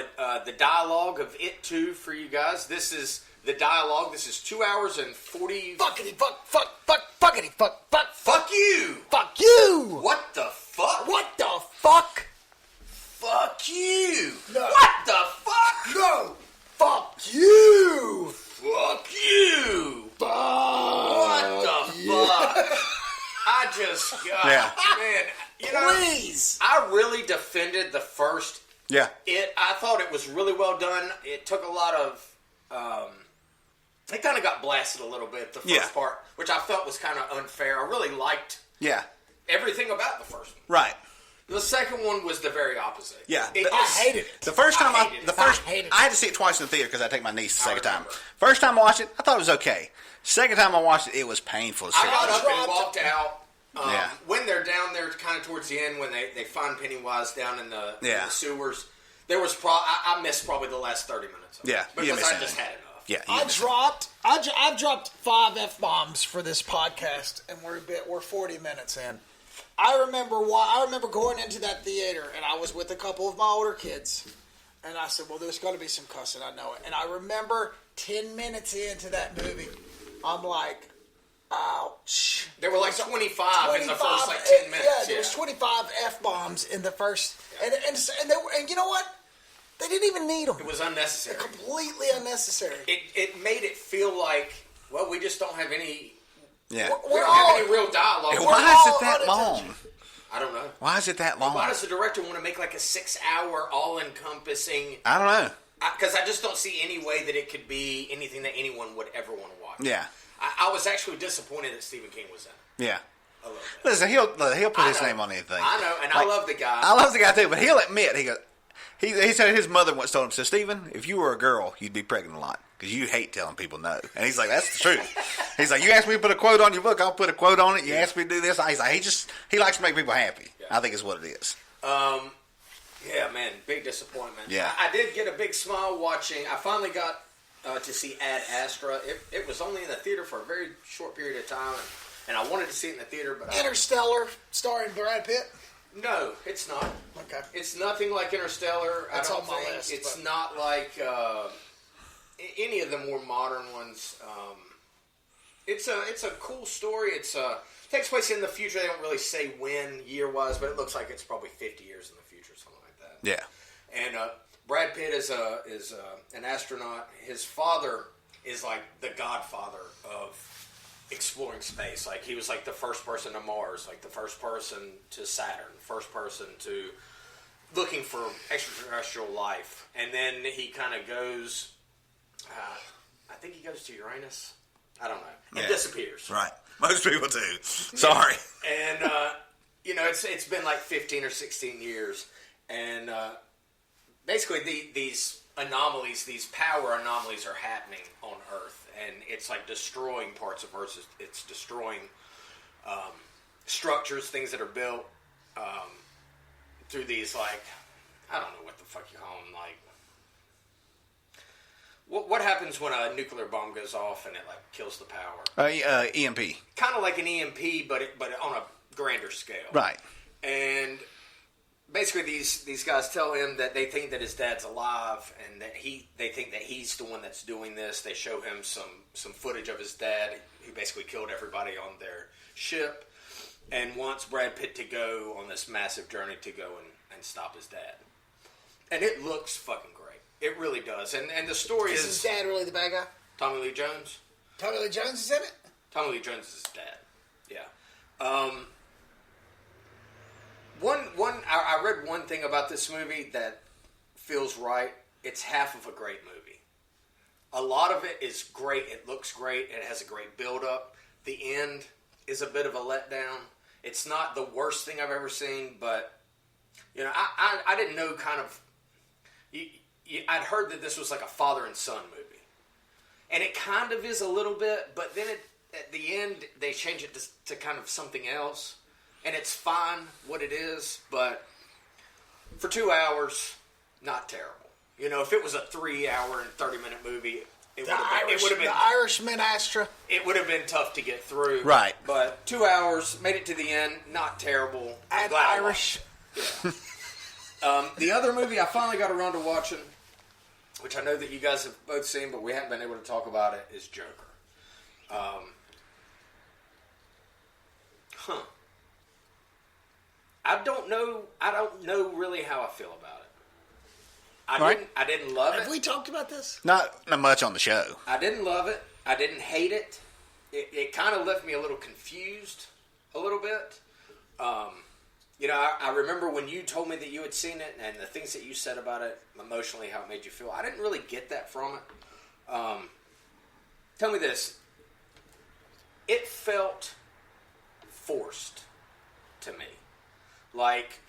the dialogue of It 2 for you guys. This is the dialogue. This is 2 hours and 40... Fuckity fuck, fuckity fuck, Fuck you! fuck you! What the fuck? What the fuck? Fuck you! No. What the fuck? No! Fuck you! Fuck you! Fuck What the fuck? I just got... Yeah. Man, you know... Please! I really defended the first yeah. I thought it was really well done. It took a lot of... it kind of got blasted a little bit, the first part, which I felt was kind of unfair. I really liked everything about the first one. Right. The second one was the very opposite. Yeah. I hated it. The first time I I had to see it twice in the theater because I take my niece the second time. First time I watched it, I thought it was okay. Second time I watched it, it was painful. I got up and walked out. Yeah. When they're down there, kind of towards the end, when they find Pennywise down in the sewers, there was I missed probably the last 30 minutes. Of it because I just had enough. Yeah, I've dropped 5 F-bombs for this podcast, and we're 40 minutes in. I remember going into that theater, and I was with a couple of my older kids, and I said, well, there's going to be some cussing, I know it. And I remember 10 minutes into that movie, I'm like, ouch. There were like 25 in the first 10 minutes. Yeah, there was 25 F-bombs in the first, and you know what? They didn't even need them. It was unnecessary. Completely unnecessary. It made it feel like, well, we just don't have any... Yeah. We don't have any real dialogue. Why is it that long? I don't know. Why is it that long? Why does the director want to make like a 6-hour all-encompassing... I don't know. Because I just don't see any way that it could be anything that anyone would ever want to watch. Yeah. I was actually disappointed that Stephen King was in it. Yeah. A little bit. Listen, he'll put his name on anything. I know, and I love the guy. I love the guy too, but he'll admit, he said his mother once told him, said, Stephen, if you were a girl, you'd be pregnant a lot. Because you hate telling people no. And he's like, that's the truth. He's like, you ask me to put a quote on your book, I'll put a quote on it. You ask me to do this. He's like, he likes to make people happy. Yeah. I think is what it is. Yeah, man, big disappointment. Yeah. I did get a big smile watching. I finally got to see Ad Astra. It was only in the theater for a very short period of time, and I wanted to see it in the theater. But Interstellar, starring Brad Pitt? No, it's not. Okay. It's nothing like Interstellar. That's I don't on my think. list. It's not like any of the more modern ones. It's a cool story. It takes place in the future. They don't really say when year-wise, but it looks like it's probably 50 years in the future, something like that. Yeah. And Brad Pitt is an astronaut. His father is like the godfather of exploring space. Like he was like the first person to Mars, like the first person to Saturn, first person to looking for extraterrestrial life. And then he kind of goes, I think he goes to Uranus. I don't know. And disappears. Right. Most people do. Sorry. And, it's been like 15 or 16 years. And basically these anomalies, these power anomalies are happening on Earth. And it's like destroying parts of Earth. It's destroying structures, things that are built through these, like, I don't know what the fuck you call them, like, what happens when a nuclear bomb goes off and it like kills the power? EMP. Kind of like an EMP, but on a grander scale. Right. And basically these guys tell him that they think that his dad's alive and that they think that he's the one that's doing this. They show him some footage of his dad. He basically killed everybody on their ship and wants Brad Pitt to go on this massive journey to go and stop his dad. And it looks fucking great. It really does. And the story is his dad really the bad guy? Tommy Lee Jones. Tommy Lee Jones is in it? Tommy Lee Jones is his dad. Yeah. I read one thing about this movie that feels right. It's half of a great movie. A lot of it is great. It looks great. It has a great build-up. The end is a bit of a letdown. It's not the worst thing I've ever seen, but I didn't know kind of. I'd heard that this was like a father and son movie, and it kind of is a little bit. But then at the end, they change it to kind of something else, and it's fine what it is. But for 2 hours, not terrible. If it was a 3-hour and 30-minute movie, it would have been the Irishman Astra. It would have been tough to get through. Right. But 2 hours, made it to the end, not terrible. And Irish. Yeah. The other movie I finally got around to watching, which I know that you guys have both seen, but we haven't been able to talk about it, is Joker. I don't know really how I feel about it. I didn't love it. Have we talked about this? Not much on the show. I didn't love it. I didn't hate it. It kind of left me a little confused a little bit. I remember when you told me that you had seen it and the things that you said about it, emotionally, how it made you feel. I didn't really get that from it. Tell me this. It felt forced to me. Like,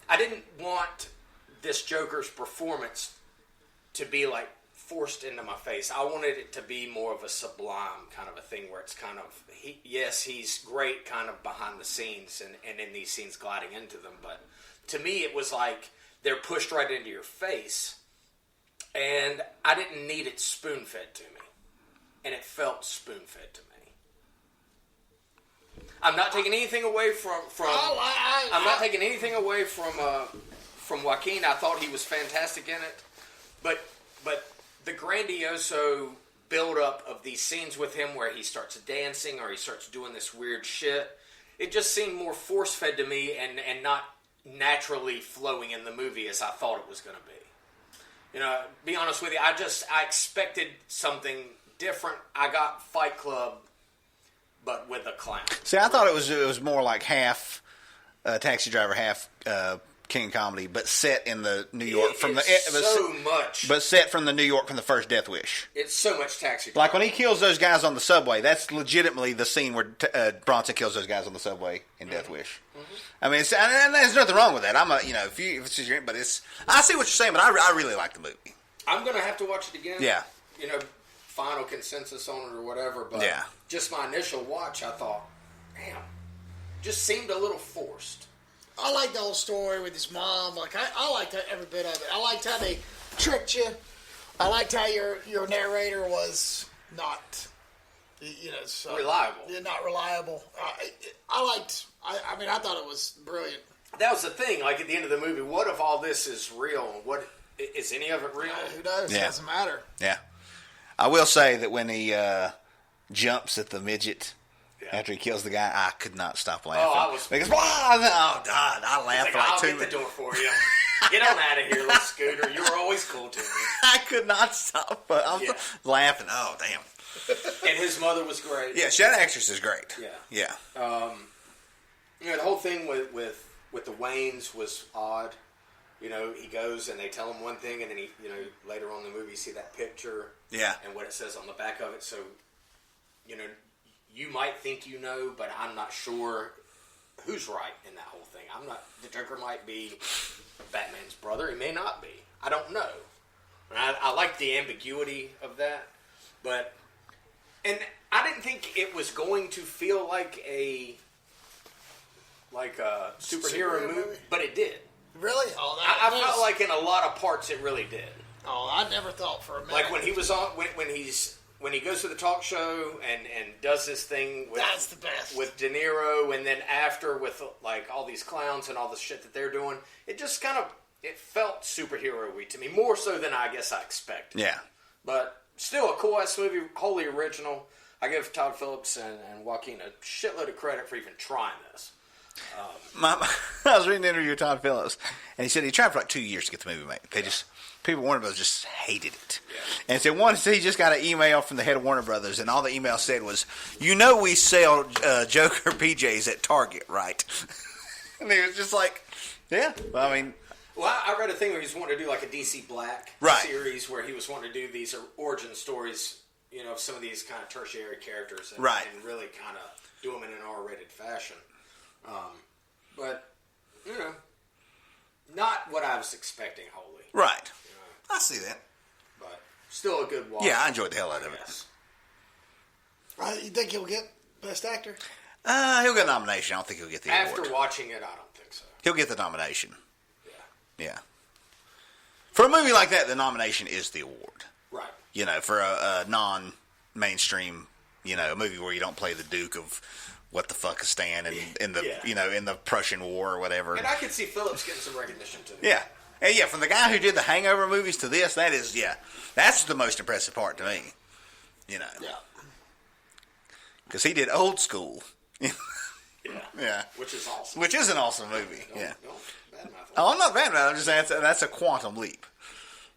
I didn't want this Joker's performance to be, like, forced into my face. I wanted it to be more of a sublime kind of a thing where it's kind of, he's great kind of behind the scenes and in these scenes gliding into them. But to me, it was like they're pushed right into your face. And I didn't need it spoon-fed to me. And it felt spoon-fed to me. I'm not taking anything away from I'm not taking anything away from Joaquin. I thought he was fantastic in it. But the grandioso build-up of these scenes with him where he starts dancing or he starts doing this weird shit, it just seemed more force-fed to me and not naturally flowing in the movie as I thought it was going to be. Be honest with you, I expected something different. I got Fight Club, but with a clown. See, I thought it was more like half Taxi Driver, half King Comedy, but set in the New York but set from the New York from the first Death Wish. It's so much Taxi Driver. Like when he kills those guys on the subway, that's legitimately the scene where Bronson kills those guys on the subway in Death Wish. Mm-hmm. I mean, and there's nothing wrong with that. If it's just, but I see what you're saying, but I really like the movie. I'm gonna have to watch it again. Yeah. Final consensus on it or whatever, but just my initial watch, I thought, damn, just seemed a little forced. I liked the whole story with his mom. Like I liked every bit of it. I liked how they tricked you. I liked how your narrator was not, reliable. Not reliable. I thought it was brilliant. That was the thing. Like at the end of the movie, what if all this is real? What is any of it real? Who knows? Yeah. It doesn't matter. Yeah. I will say that when he jumps at the midget after he kills the guy, I could not stop laughing. Oh, I was... Because, oh, God, I laughed I'll get the door for you. Get on out of here, little Scooter. You were always cool to me. I could not stop laughing. Oh, damn. And his mother was great. Yeah, that actress is great. Yeah. The whole thing with the Waynes was odd. He goes and they tell him one thing, and then he, later on in the movie, you see that picture, and what it says on the back of it. So, you might think but I'm not sure who's right in that whole thing. The Joker might be Batman's brother. He may not be. I don't know. I like the ambiguity of that, and I didn't think it was going to feel like a superhero movie, but it did. Really? I felt like in a lot of parts it really did. Oh, I never thought for a minute. Like when he was on, when he's when he goes to the talk show and does this thing with, that's the best. With De Niro, and then after with like all these clowns and all the shit that they're doing, it just kind of it felt superhero-y to me, more so than I guess I expected. Yeah. But still a cool-ass movie, wholly original. I give Todd Phillips and Joaquin a shitload of credit for even trying this. I was reading an interview with Todd Phillips, and he said he tried for like 2 years to get the movie made. People at Warner Brothers just hated it. Yeah. And so once he just got an email from the head of Warner Brothers, and all the email said was, we sell Joker PJs at Target, right? And he was just like, yeah. Well, I mean... Well, I read a thing where he was wanting to do like a DC Black series where he was wanting to do these origin stories, of some of these kind of tertiary characters and really kind of do them in an R-rated fashion. But, not what I was expecting wholly. Right. I see that. But still a good watch. Yeah, I enjoyed the hell out of it. You think he'll get Best Actor? He'll get a nomination. I don't think he'll get the award. After watching it, I don't think so. He'll get the nomination. Yeah. For a movie like that, the nomination is the award. Right. For a non-mainstream, a movie where you don't play the Duke of what the fuck is Stan and in the Prussian War or whatever. And I could see Phillips getting some recognition too. Yeah. And from the guy who did the Hangover movies to this, that's the most impressive part to me. Yeah. Because he did Old School. Yeah. Which is awesome. Which is an awesome movie. Don't badmouth it. Oh, I'm not bad about it. I'm just saying that's a quantum leap.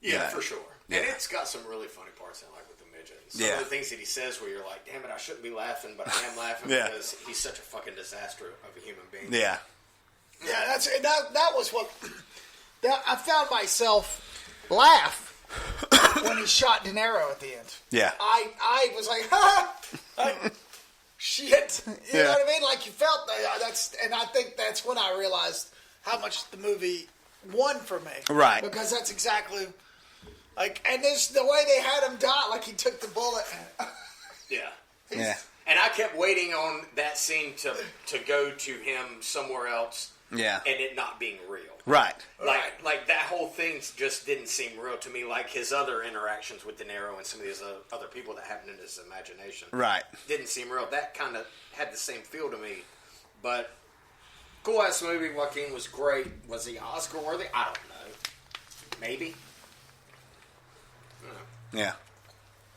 Yeah, for sure. And it's got some really funny parts in it, like with the midget. Some of the things that he says where you're like, damn it, I shouldn't be laughing, but I am laughing because he's such a fucking disaster of a human being. Yeah. Yeah, that was what... I found myself laugh when he shot De Niro at the end. Yeah. I was like, shit. You know what I mean? Like, you felt that. And I think that's when I realized how much the movie won for me. Right. Because that's exactly... and there's the way they had him die, like he took the bullet. Yeah. Yeah. And I kept waiting on that scene to go to him somewhere else. Yeah. And it not being real. Right. Like that whole thing just didn't seem real to me, like his other interactions with De Niro and some of these other people that happened in his imagination. Right. Didn't seem real. That kind of had the same feel to me. But cool ass movie. Joaquin was great. Was he Oscar worthy? I don't know. Maybe. Yeah.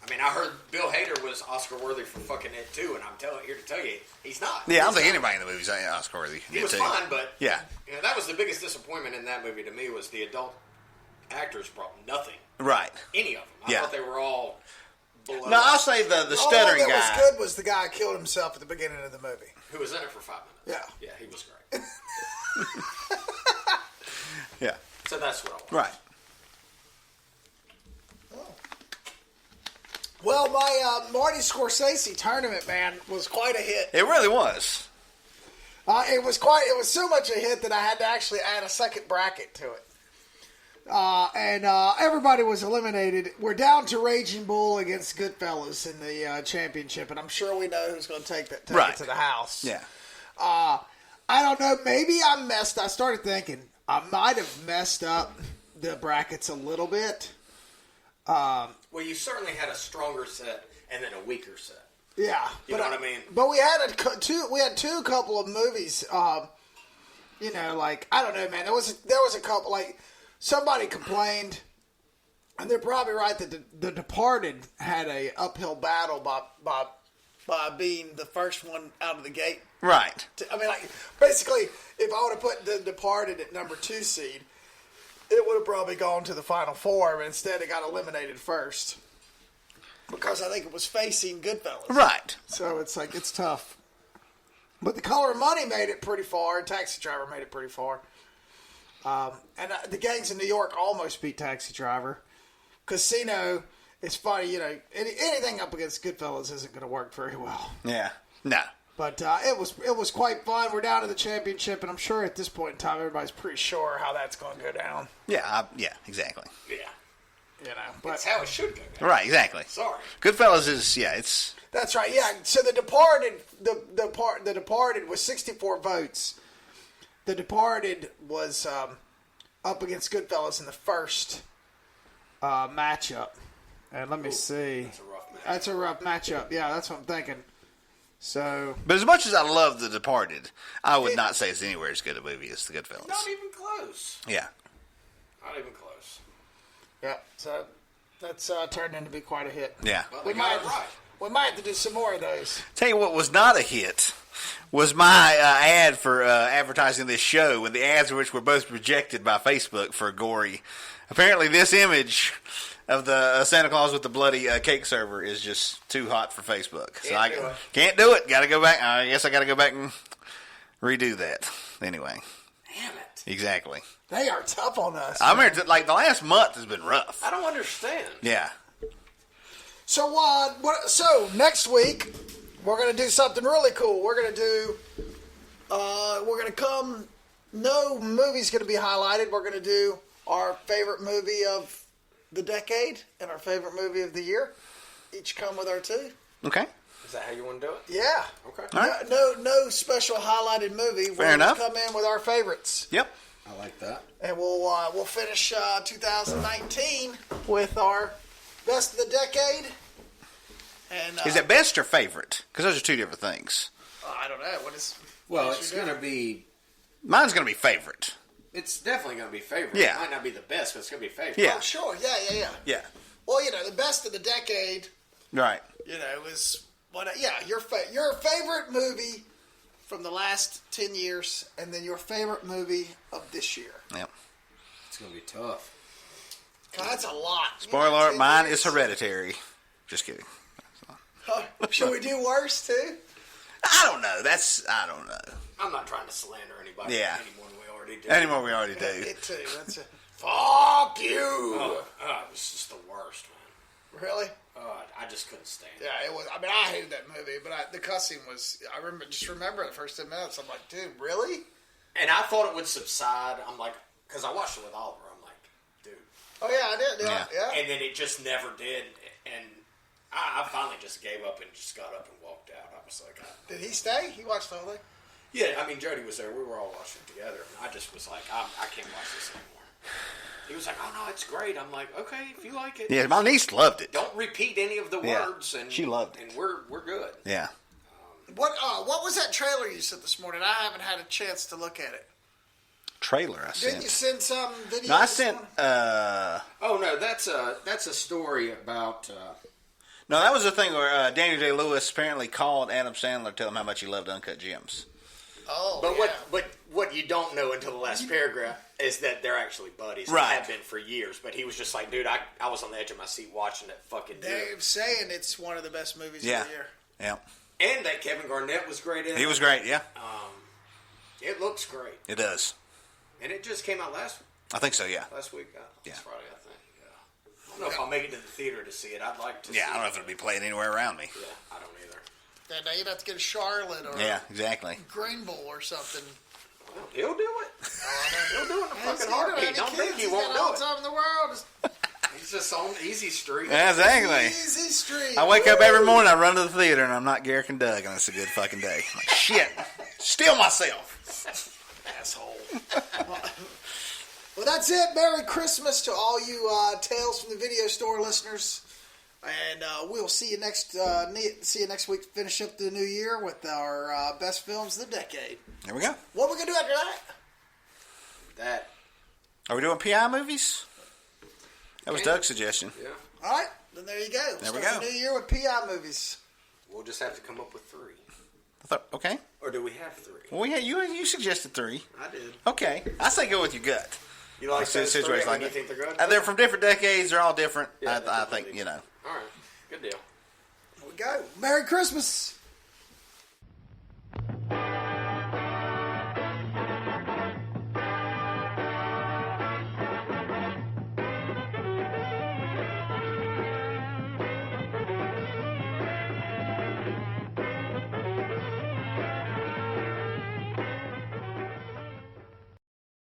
I mean, I heard Bill Hader was Oscar worthy for fucking it too, and I'm here to tell you, he's not. Yeah, I don't think anybody in the movie's Oscar worthy. He was fine, but yeah, that was the biggest disappointment in that movie to me was the adult actors brought nothing. Right. Any of them. I thought they were all below. No, I'll say the stuttering guy. All that was good was the guy who killed himself at the beginning of the movie. Who was in it for 5 minutes. Yeah. Yeah, he was great. Yeah. So that's what I want. Right. Well, my Marty Scorsese tournament, man, was quite a hit. It really was. It was so much a hit that I had to actually add a second bracket to it. And everybody was eliminated. We're down to Raging Bull against Goodfellas in the championship, and I'm sure we know who's going to take it to the house. Yeah. I don't know. Maybe I started thinking I might have messed up the brackets a little bit. Well, you certainly had a stronger set and then a weaker set. Yeah, you know what I mean. But we had two couple of movies. I don't know, man. There was a couple. Like somebody complained, and they're probably right that the Departed had a uphill battle by being the first one out of the gate. Right. Basically, if I would have put the Departed at number 2 seed, it would have probably gone to the Final Four, but instead it got eliminated first. Because I think it was facing Goodfellas. Right. So it's tough. But The Color of Money made it pretty far, and Taxi Driver made it pretty far. And the Gangs in New York almost beat Taxi Driver. Casino, it's funny, anything up against Goodfellas isn't going to work very well. Yeah. No. But it was quite fun. We're down to the championship, and I'm sure at this point in time, everybody's pretty sure how that's going to go down. Yeah, exactly. Yeah. But that's how it should go down. Right, exactly. Sorry. Goodfellas is, it's... That's right, yeah. So The Departed, the Departed was 64 votes. The Departed was up against Goodfellas in the first matchup. And let me see. That's a rough matchup. That's a rough matchup. Yeah, that's what I'm thinking. So, But as much as I love The Departed, I would not say it's anywhere as good a movie as The Goodfellas. Not even close. Yeah. Not even close. yeah, so that's turned into be quite a hit. Yeah. Well, We they got might, it right. we might have to do some more of those. Tell you what was not a hit was my ad for advertising this show, and the ads which were both rejected by Facebook for gory. Apparently, this image of the Santa Claus with the bloody cake server is just too hot for Facebook. So I can't do it. Got to go back. I guess I got to go back and redo that. Anyway. Damn it. Exactly. They are tough on us. I mean, like the last month has been rough. I don't understand. Yeah. So, so next week we're gonna do something really cool. We're gonna come. No movie's gonna be highlighted. We're gonna do our favorite movie of the decade and our favorite movie of the year. Each come with our two. Okay. Is that how you want to do it? Yeah. Okay. All right. No special highlighted movie. Fair enough. Come in with our favorites. Yep. I like that. And we'll finish 2019 with our best of the decade. And Is it best or favorite? Because those are two different things. I don't know. What is? Well, what is it's your going to dinner? be... Mine's going to be favorite. It's definitely going to be favorite. Yeah. It might not be the best, but it's going to be favorite. Yeah. Oh, sure. Yeah. Yeah. Well, the best of the decade. Right. Was what? Yeah, your favorite movie from the last 10 years, and then your favorite movie of this year. Yep. It's going to be tough. God, that's a lot. Spoiler alert, mine is Hereditary. Just kidding. Should we do worse, too? I don't know. I don't know. I'm not trying to slander anybody Yeah. any more than we already do. Anymore, we already do. It, too. That's a... Fuck you! Oh, it was just the worst, man. Really? I just couldn't stand it. Yeah, it was. I mean, I hated that movie, but the cussing was... I remember the first 10 minutes. I'm like, dude, really? And I thought it would subside. I'm like, because I watched it with Oliver. I'm like, dude. Oh, yeah, I did. Yeah. And then it just never did. And I finally just gave up and just got up and walked out. I was like, Did he stay? He watched the whole thing? yeah, I mean, Jody was there. We were all watching it together. And I just was like, I can't watch this anymore. He was like, oh, no, it's great. I'm like, okay, if you like it. Yeah, my niece loved it. Don't repeat any of the Yeah, words. And she loved it. And we're good. Yeah. What was that trailer you sent this morning? I haven't had a chance to look at it. Trailer I Didn't you sent. send some video? No, I this sent. morning? Oh, no, that's a story about... No, that was the thing where Daniel Day-Lewis apparently called Adam Sandler to tell him how much he loved Uncut Gems. Oh, But yeah. what you don't know until the last paragraph is that they're actually buddies. Right. They have been for years. But he was just like, dude, I was on the edge of my seat watching that fucking dude. They're saying it's one of the best movies Yeah. of the year. Yeah. And that Kevin Garnett was great in it. He was great, yeah. It looks great. It does. And it just came out last I think so, yeah. week. Last Yeah. Friday, I think. Yeah. I don't know if I'll make it to the theater to see it. I'd like to see Yeah, I don't know if it. it'll be playing anywhere around me. Yeah, I don't either. Then you'd have to get a Charlotte or Yeah, exactly. Greenville or something. Well, he'll do it. He'll do it in a He's fucking got heartbeat. any Don't kids. think he He's won't got all do the it. time in the world. He's just on easy street. Exactly. Easy street. I wake up every morning, I run to the theater, and I'm not Garrick and Doug, and it's a good fucking day. I'm like, shit. Still myself. Asshole. Well, that's it. Merry Christmas to all you Tales from the Video Store listeners. And we'll see you next week to finish up the new year with our best films of the decade. There we go. What are we going to do after that? That. Are we doing PI movies? That was Yeah. Doug's suggestion. Yeah. All right. Then there you go. There we Start go. the new year with PI movies. We'll just have to come up with 3. I thought, okay. Or do we have 3? Well, yeah, you suggested 3. I did. Okay. I say go with your gut. You like It's a those 3? situation like You that. think they're good? They're from different decades. They're all different. Yeah, I they're think, completely- you know. All right. Good deal. Here we go. Merry Christmas.